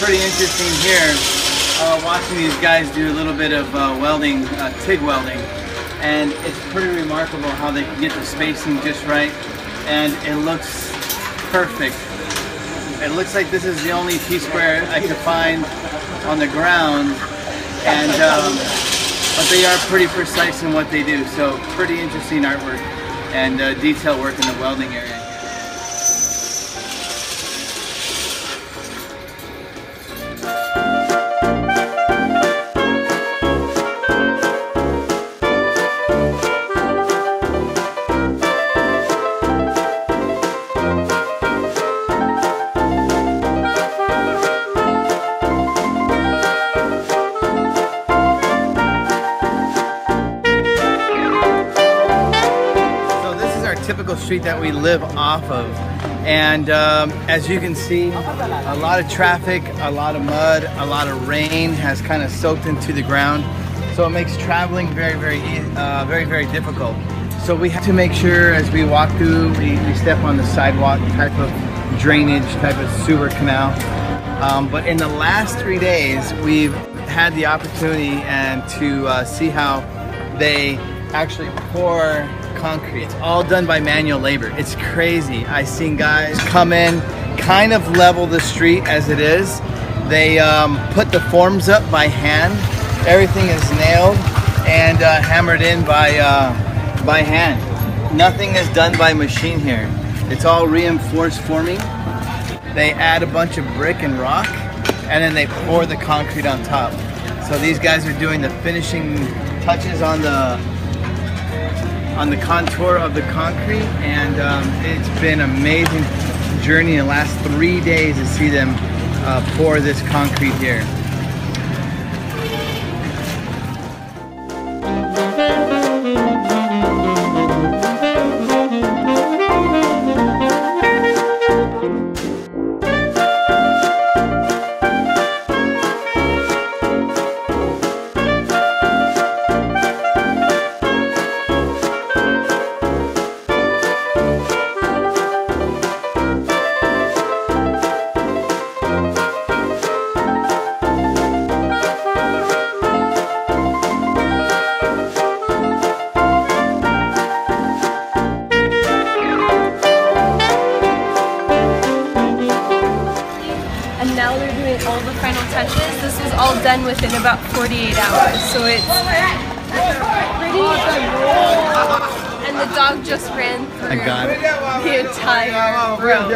pretty interesting here, watching these guys do a little bit of welding, TIG welding, and it's pretty remarkable how they can get the spacing just right, and it looks perfect. It looks like this is the only T-square I could find on the ground, and but they are pretty precise in what they do, so pretty interesting artwork and detail work in the welding area. Typical street that we live off of, and as you can see, a lot of traffic, a lot of mud, a lot of rain has kind of soaked into the ground, so it makes traveling very difficult. So we have to make sure as we walk through, we step on the sidewalk, type of drainage, type of sewer canal. But in the last 3 days, we've had the opportunity and to see how they actually pour concrete. It's all done by manual labor. It's crazy. I've seen guys come in, kind of level the street as it is. They put the forms up by hand. Everything is nailed and hammered in by hand. Nothing is done by machine here. It's all reinforced forming. They add a bunch of brick and rock, and then they pour the concrete on top. So these guys are doing the finishing touches on the contour of the concrete, and it's been an amazing journey in the last 3 days to see them pour this concrete here. Now they're doing all the final touches. This was all done within about 48 hours, so it's pretty. And the dog just ran through the entire road.